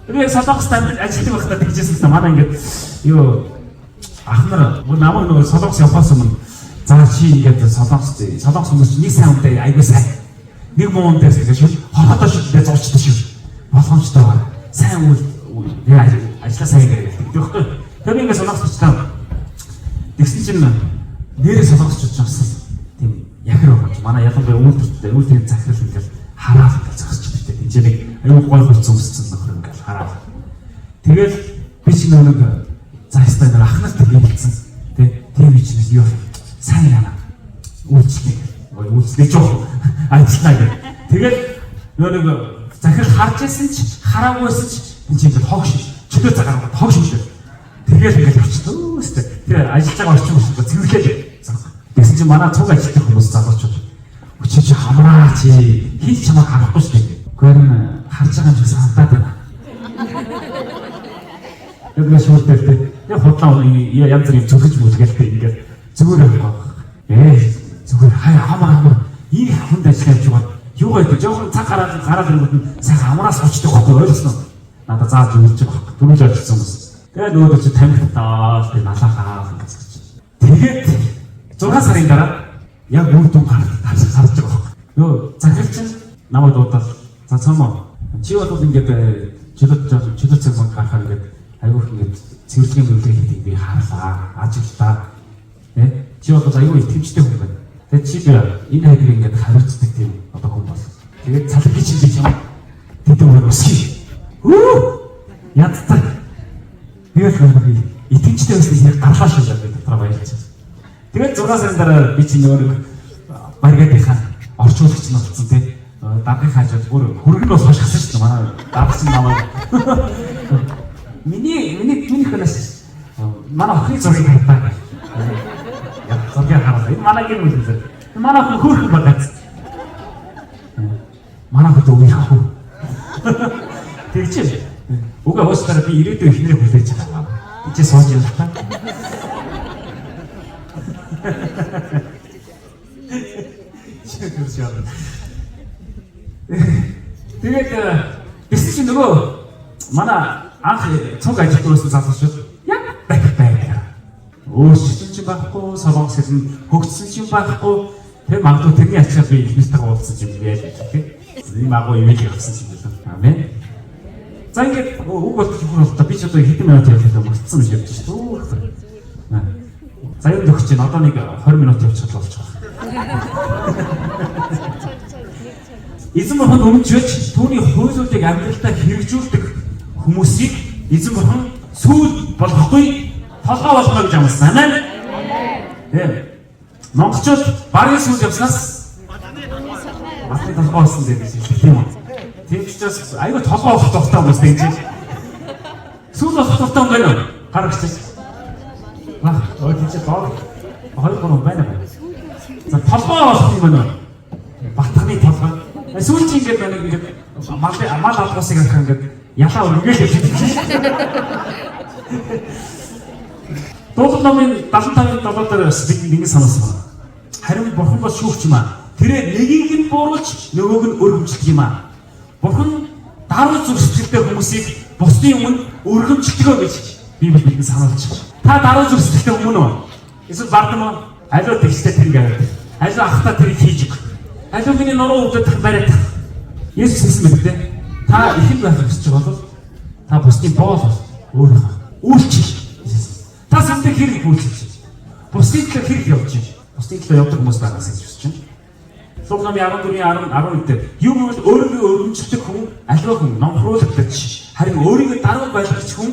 S4: Тэгээ Солонгост ажилладаг байхдаа тэгжсэн юм манай ингээд юу ах нар намайг нөгөө Солонгос явахаас өмнө за чи ингээд Солонгос хүмүүс чинь нэг сайн үнтэй айгүй сайн нэг муу үнтэй гэж хорхотоо шилдээ зурчдаг шүү. Болгоомжтой байна. Сайн үйл ажиллаа сайн гэдэг байхгүй. Тэр ингээд Солонгосчтаа тэгсэн чинь нэрээ Солонгосчууд ч бас тийм яхир байгаа. Манай ялангуяа үйлдвэрийн захирал ингээд хараад ингээд зогсож байдаг. Энд нэг аюул гой болсон өмссөн нөхөр ингээд хараад. Тэгээд би ч нэг заастаа нэг ах нарт хэлсэн. Тийм бичнээс юу сайн яана. Үйлчлээ жоох ажиллаа гэх. Тэгээд нэг захирал харж байсан ч хараагүйсэн ч энэ чинь ингээд хогш чөлөө цагаар хогш шүү. Тэгээд ингээд очтоо өстэй. Тэгээд ажиллаж байгаа орчин хүмүүс цэвэрлээд гэсэн чинь манай цуг ажилтны хүмүүс залуучууд өчиж хамраа чи хин чамаа харахгүй шүү дээ. Гэхдээ харж байгаа юм шиг санагдаад байна. Яг шүүртэй дээ. Яг худлаа янз бүрийн зөвлөж мүлгэлтэй ингээд зүгээр байгаа. Зүгээр хамаа ийм хүнд ажиллаж байгаа. Юу гэдэг жоохон цаг гараад ирэнгүүт нь сайхан амраас очдог байхгүй ойлгосноо. Надад зааж өгч байгаа. Түрүүлж ажилласан хүмүүс. Тэгээд нөгөө чи тамхитаа тэгээд налахаа гэж. Тэгээд 6 сарын дараа яг үр дүн гарч байгаа байхгүй. Юу захирч намайг дуудаад за цаамаа чи бол ингээд чөлөө цаг мөн гарахаар ингээд аюух ингээд цэвэрлэгийн үйлдэл хийдэг би хаалаа ажилтаа. Чи бол аюу итгэмжтэй хүн байна. Тэгээд чи энэ хайрыг ингээд хариуцдаг тийм одоо хүн бол. Тэгээд цалбий чинь юм тэтгэв өсгий. Ядтаа. Тэгээд хамаагүй итгэмжтэй байсан яг гаргаа шүү дээ дотроо баярлаж. Тэгээд 6 сарын дараа би чинь нөгөө баригадынхаа орчуулагч нь болсон тийм дагыг хаажаад бүр хөргөн бас хашгсан шүү дээ манай дагч намайг. Миний ханаас манай охины зургийг хатаа. Яг зургийг хараад энэ манай гэр бүл үзээ. Манай охин хөөрхөн багц. Манай охин үгүй яах вэ? Тэгчихээ. Уга хоостараа би ирээдүйн эхнэрээ хүлээж байгаа. Чи сууж юм байна. Тэгээд бис чи нөгөө манай анх цуг ажилтг байсан залууч яг байх. Өөрчлөлт ч байхгүй, солонгос хэлний хөгжсөн ч байхгүй. Тэр магадгүй тэрний ачаар би ихнэртэйгээ уулзсан юм яаж тийм. Ийм агуу имийг авсан юм байна. Амен. За ингээд үг болчих юм бол би ч одоо хэдэн минут явуулаад мартсан гэж явж шүү. За юу өгч чинь одоо нэг 20 минут явуулчих болж байгаа. Эзэн бурхан өмчөж түүний хуулиудыг амьдралдаа хэрэгжүүлдэг хүмүүсийг эзэн бурхан сүүл болохгүй толгой болгоно гэж амласан. Амен. Монголчууд барын сүүл явснаас матны толгой болсон гэж тийм үү? Тийм ч бас айгүй толгой болох тухтай хүмүүс тийм чинь. Сүүл болох тухтай юм байна уу? Гарагч. Ой тийм ч доо. 2 3 байна. За толгой болох юм байна уу? Бат Сүүлч ингээд байна ингээд мал алгасыг авах ингээд ялаа өргөөл явж байгаа. Дуулал номын 75-ын 7 дээр бас бид ингэ сануулсан. Харин бурхан бол шүүгч юм аа. Тэрээр нэгийг нь бууруулж нөгөөг нь өргөмжлөдөг юм аа. Бурхан даруй зүрх сэтгэлтэй хүмүүсийг бусдын өмнө өргөмжлөдгөө гэж Библи бидэнд сануулж байна. Та даруй зүрх сэтгэлтэй өмнө үү? Эсвэл бардам уу? Аливаа тэгштэй тэр ингээд. Аливаа ахта тэрийг хийж өг. Аливаа миний нуруу өвдөж бариад. Есүс хэлсэн мэт дээ. Та ихэн байх гэж бол та бусдын боол өөрөө үйлчлэл. Та самтай хэрэг үйлчлэж. Бусдын төлөө хэрэг явуулж байна. Бусдын төлөө явдаг хүмүүс байгаас гэж хүсэж байна. Лугнамын 14:11 дээр юм бол өөрийгөө өргөмжлөдөг хүн аливаа хүн номхруулагдаж харин өөрийгөө даруй байлгах хүн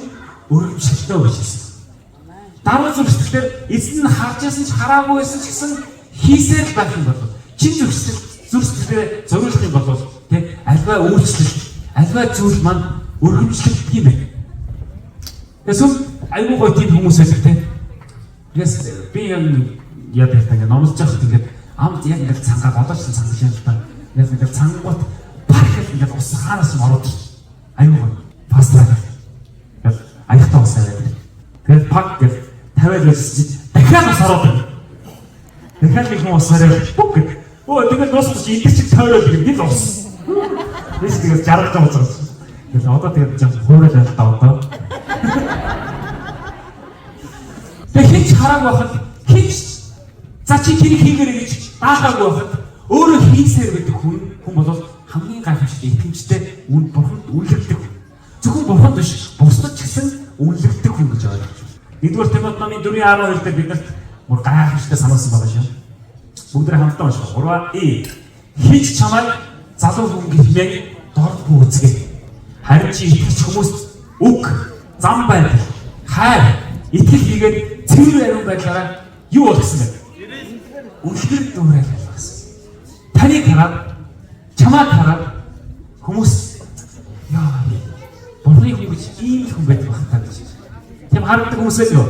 S4: өргөмжлөлтөө гэж хэлсэн. Даруй зүрхсэлээр эзэн нь харж ясан ч хараагүй байсан ч гэсэн хийсээр л байх юм бол чин зүрхсэлээр зориулах юм бол тэг аливаа үйлчлэл аливаа зүйл маань өргөмжлөгддөг юм байна. Эсвэл айгүй гоё тийм хүмүүс байдаг те. Яс би яд ихтэй номлож явахад ингээд амд яг ингээд цангаа одооч цангаж юм л та. Яг ингээд цангууд парк ингээд ус хаанаас юм ороод айгүй гоё. Пастор яг аягтаа ус аваад. Тэгээд парк гэж тавиад байсан дахиад ус ороод байна. Дахиад нэг хүн ус аваад бүк гэх. Оо тэгээд дуусчих идэх чиг тойроод нэг ус. Биш тэгээд жаргаж байгаа учраас. Тэгээд одоо тэгээд жаа хуурал байл та одоо. Тэгээд хинч хараагүй байхад хинч за чи тэрийг хийгэрэй гэж даахаагүй байхад өөрөө хийсээр байдаг хүн бол хамгийн гайхамшигт итгэмжтэй үн бурханд үнэлэгдэх хүн. Зөвхөн бурханд биш бусдад ч гэсэн үнэлэгдэх хүн гэж ойлгож байна. Нэгдүгээр Тимотены 4:12 дээр биднэрт мөр гайхамшигтай сануулсан байгаа шүү. Бүгдээ хамтдаа унших. 3 Хич чамайг залуу хүн гэхмээ дордгүй үзгээ. Харин чи итгэж хүмүүст үг, зам байдал, хайр, итгэл хийгээд цэвэр ариун байдлаараа юу бол гэсэн бэ? Үнэхээр дүүрэл байсан. Таныг хараад, чамайг хараад хүмүүс яа, бурхныг нэг ийм хүн байдаг багтаа гэж. Тийм харагддаг хүмүүс байх юу?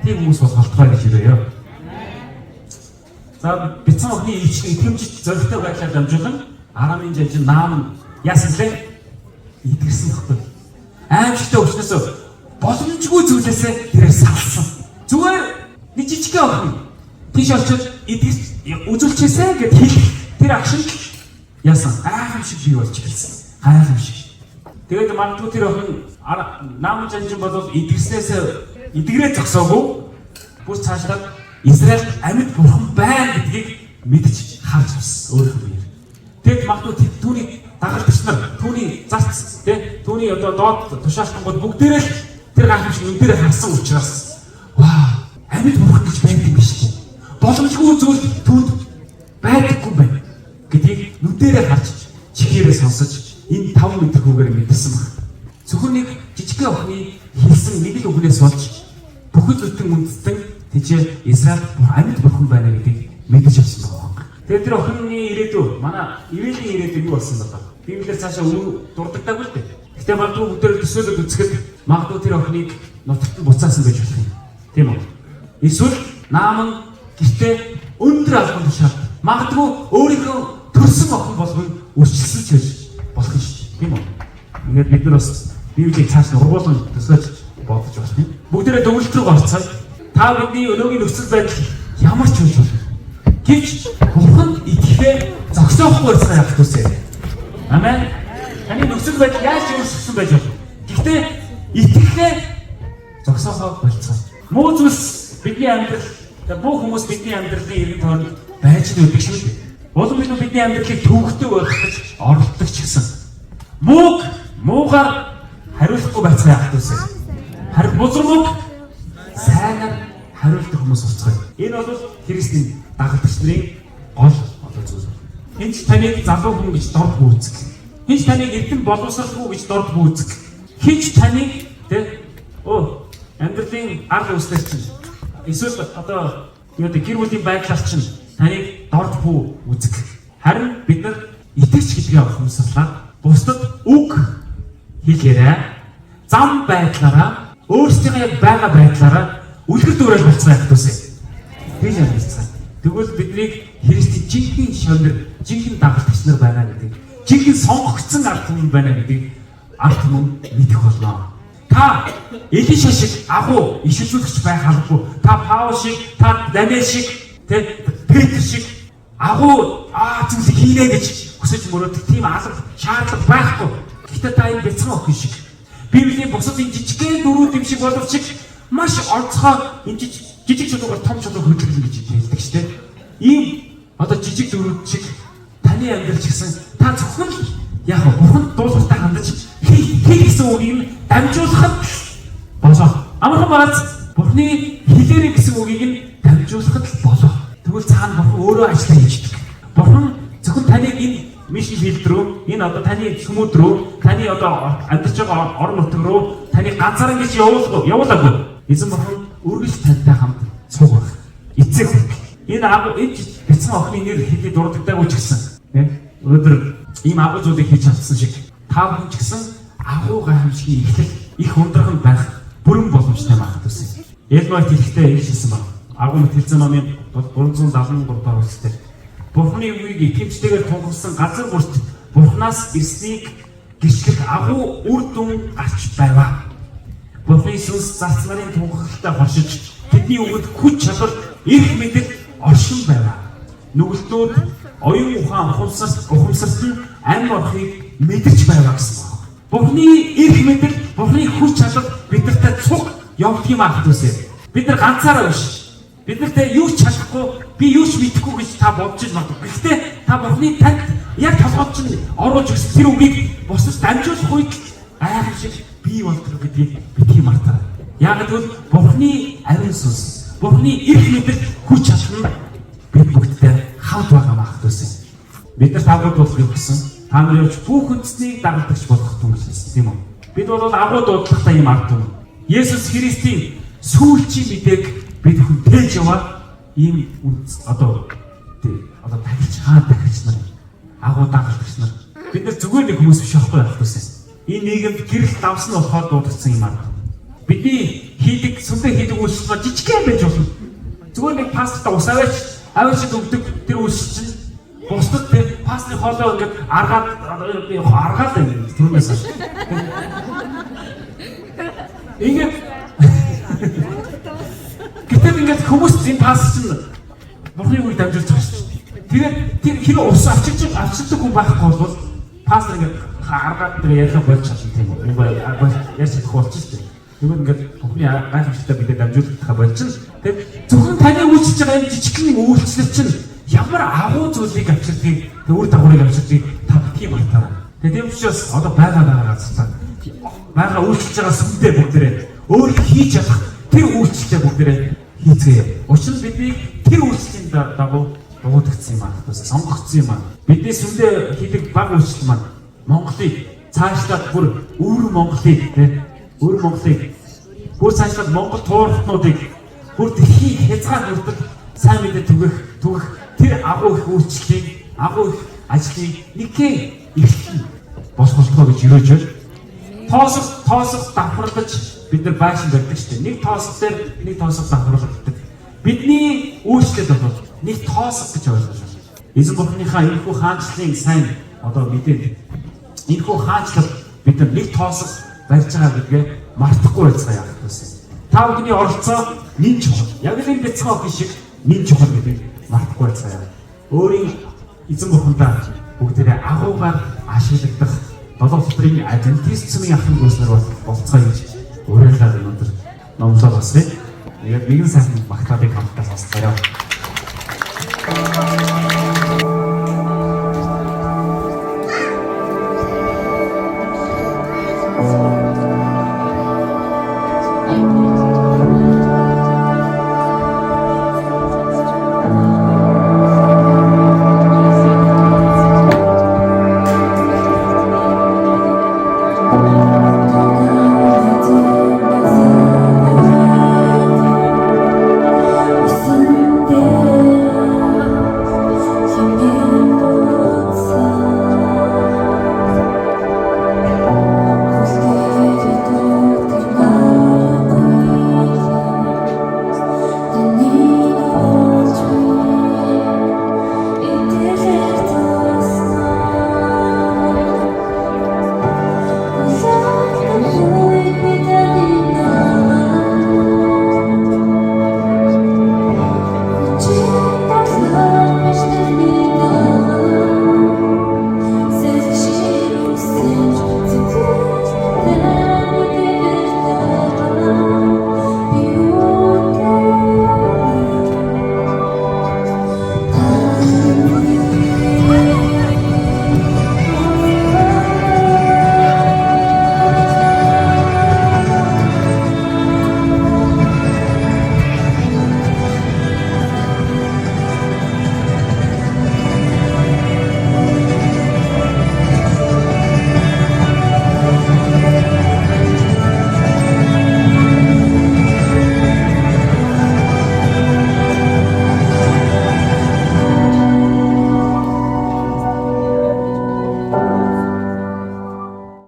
S4: Тийм хүмүүс бол болтгой гэж хэлээ. За бицэн охины итгэмжит зоригтой байдлаар дамжуулан Арамын жанжин наам яасан лээ? Идэрсэн багтаа. Аимшигтай өчнөөс боломжгүй зүйлээсээ тэрээр салсан. Зүгээр нэг жижиг охин тийш очиж идэж үзүүлчихсэн гэд хэл тэр агшин яасан аимшиг бий болж ирсэн. Гайхамшиг. Тэгээд магадгүй тэр охин наам жанжин бол идэрснээс идгэрээ зогсоогүй бүр цаашаад Израиль амьд бурхан байна гэдгийг мэдж харж авсан өөрөөр хэлбэл. Тэгэд магадгүй түүний дагалдагч нар түүний зарц түүний одоо доод тушаалтангууд бүгдээрээ л тэр гайхамшиг энэ дээр харсан учраас ваа амьд бурхан гэж байдаг юм биш үү? Боломжгүй зүйл түүнд байдаггүй байна гэдгийг нүдэрээ харж чихээрээ сонсож энэ 5 мэдрэхүүгээр мэдсэн баг. Зөвхөн нэг жижиг охины хэлсэн нэг л үгнээс болж бүхэл бүтэн үндэстэн тийч Израиль амьд бурхан байна гэдгийг мэдэж авсан байна. Тэгээд тэр охины ирээдүй манай ивэлийн ирээдүй юу болсон бэ? Библиэр цаашаа дурддаггүй л дээ. Гэтэ магадгүй бүгдээр төсөөлөд үзэхэд магадгүй тэр охиныг нутагт нь буцаасан байж болох юм. Тийм үү? Эсвэл наам нь гэртээ өндөр албан тушаал магадгүй өөрийнхөө төрсөн охин болгон үржилсэж байж болох юм шүү дээ. Тийм үү? Ингээд бид нар бас Библийг цааш нь ургуулсан төсөөлж бодож байна. Бүгдээрээ дүгнэлт рүү орцоо. Та бидний өнөөгийн нөхцөл байдал ямар ч үйл бол гэвч бурханд итгэхээ зогсоохгүй байцгаа явах түсээ. Амен. Таны нөхцөл байдал яаж өөрчлөгдсөн байж болох. Гэхдээ итгэхээ зогсоохоо болцгоо. Муу зүйлс бидний амьдрал бүх хүмүүс бидний амьдралын иргэн тоонд байж нүдэг шүү дээ. Улам бидний амьдралыг төвөгтэй байх гэж оролддог ч гэсэн муугаар хариулахгүй байцгаа явах түсээ. Харин бузармаг сайнаар хариулдаг хүмүүс болцгоо. Энэ бол Христийн дагалдагч нарын гол зүйл. Энд таныг залуу хүн гэж дордгүй үзэг. Хинч таныг эрдэм боловсралгүй гэж дордгүй үзэг. Хинч таныг амьдралын арга үстэй чинь эсвэл одоо гэр бүлийн байдлаар чинь таныг дордгүй үзэг. Харин бид нар итгэж гэдгээ ухамсарлаад бусдад үг хэлээрээ зам байдлаараа өөрсдийнхөө яг байгаа байдлаараа үлгэр дуурайл болцгоо явах түсээ. Тэгж явах. Тэгвэл биднийг Христийн жинхэнэ шавнар жинхэнэ дагалдагч нар байна гэдэг, жинхэнэ сонгогдсон ард түмэн байна гэдэг ард түмэн мэдэх болно. Та Элиша шиг агуу иш үзүүлэгч байх албагүй. Та Паул шиг, та Даниэл шиг, Петр шиг агуу зүйлийг хийнэ гэж хүсэж мөрөөдөх тийм алба шаардлага байхгүй. Гэхдээ та энэ бяцхан охин шиг Библийн бусад энэ жижигхэн дөрүүд юм шиг боловч маш онцгой энэ жижиг чулуугаар том чулуу хөдөлгөн гэж хэлдэг шүү дээ. Ийм одоо жижиг дөрүүд шиг таны амьдрал ч гэсэн та зөвхөн яг Бурханд дуулууртай хандаж хийх гэсэн үгийг дамжуулахад болоо. Амархан багц Бурхны хэлээрэй гэсэн үгийг нь дамжуулахад болоо. Тэгвэл цаана Бурхан өөрөө ажиллаа хийдэг. Бурхан зөвхөн таныг энэ мишн филд рүү, энэ одоо таны сүмүүд рүү, таны одоо амьдарч байгаа орон нутаг руу таны ганцаараа гэж явуулаагүй. Эзэн Бурхан үргэлж тантай хамт суух. Эцэг. Энэ агуу энэ бяцхан охины нэр хэлий дурддаггүй ч гэсэн өнөөдөр ийм агуу зүйлийг хийж чадсан шиг та бүхэн ч гэсэн агуу гайхамшигын ихлэх их ундраган байх бүрэн боломжтой байх гэсэн. Элмайт хэлэхдээ ингэж хэлсэн байна. Агуу мэт хэлсэн номын 373 дугаар үгсээр Бурхны үгийг итгэмжтэйгээр тунхагласан газар бүрт Бурханаас ирснийг гიშгэх агуу үр дүн гарч байваа. Бурхны сүнс зарц нарын тунхагладаа хоршиж тэдний үгэнд хүч чадвар эрх мэдэл оршин байваа. Нүгэлтүүд оюун ухаан ухамсарт нь амь орохыг мэдэрч байваа гэсэн байна. Бурхны эрх мэдэл, Бурхны хүч чадвар бидэртээ цуг явдаг юм аа хэвчээ. Бид нар ганцаараа биш. Бид нартай юу ч чадахгүй, би юу ч мэдэхгүй гэж та бодож магадгүй. Гэхдээ та Бурхны танд яг толгойд чинь оруулж өгсөн тэр үгийг босч дамжуулах үед гайхамшиг бий болдог гэдгийг битгий мартаа. Яг гэвэл Бурхны ариун сүнс, Бурхны эрх мэдэл хүч чадвар бид бүгдтэй хамт байгаа маа хэвчээ. Бид нар тагууд болох юм гэсэн. Та нар явж бүх үндэснийг дагалдагч болох юм гэсэн тийм үү? Бид бол агуу дуудлагатай юм ард юм. Есүс Христийн сүүлчийн мэдээг бид хүн тээж яваа ийм одоо дахиж дахиж нар агуу дагалдагч нар бид нар зүгээр нэг хүмүүс биш аахгүй байх гэсэн. Энэ нийгэмд гэрэл давсан болохоор дуудагдсан юм аа. Бидний хийдэг сүндээ хийдэг үйлчлэл жижигхэн байж болно. Зүгээр нэг пастартаа ус аваач аваач өгдөг тэр үйлчлэл чинь бусдад тэр пастрын хоолоо ингээд аргаад түрнээс хаш. Ингээд гэтэл ингээд хүмүүс энэ паст чинь Бурхны үгийг дамжуулж байгаа шүү дээ. Тэгээд тэр хэр ус авчирдаг хүн байхгүй бол пастор ингээд аргаад тэр ярих болж чадсан тийм үү? Ингээд ярьж чадах болчих шүү дээ. Тэгвэл ингээд Бурхны гайхамшигтай бидэд дамжуулах болчих. Тэгээд зөвхөн таны үйлчлж байгаа энэ жижигхэн үйлчлэл чинь ямар агуу зүйлийг авчирдгийг, өөр дагаврыг авчирдгийг та битгий мартаарай. Тэгээд тийм учраас одоо байгаа газар байгаа үйлчлж байгаа сүмдээ бүгдээрээ өөр хийж чадах тэр үйлчлэлээ бүгдээрээ хийцгээе. Учир нь бидний тэр үйлчлэлийн дагуу дуудагдсан юм аа. Сонгогдсон юм аа. Бидний сүмдээ хийдэг баг үйлчлэл маань Монголыг цаашлаад бүр өөр Монголыг бүр цаашлаад Монгол туурхнуудыг бүр дэлхийн хязгаар хүртэл сайн мэдээ түгэх тэр агуу их үйлчлэлийн агуу их ажлыг нэгэн ихлэх болох болтгоо гэж юрэж байна. Тоосох давхарлаж бид нар байшин барьдаг шүү дээ. Нэг тоосох дээр нэг тоосох давхарлагддаг. Бидний үйлчлэл бол нэг тоосох гэж ойлгож байна. Эзэн Бурхныхаа энэхүү хаанчлалын сайн одоо мэдээд энэхүү хаанчлал бид нар нэг тоосох барьж байгаа гэдгээ мартахгүй байцгаая гэсэн. Та бүхний оролцоо нэн чухал. Яг л энэ бяцхан охин шиг нэн чухал гэдгийг мартахгүй байцгаая. Өөрийн эзэн Бурхандаа бүгдээрээ агуугаар ашиглагдах долоо хөтрийн адвентист цэмийн ахын гүйснэр болцгоо гэж өөрөөр өнөөдөр номлоо басгая. Тэгээд нэгэн сайхан магтаалыг хамтдаа сонсцгоё.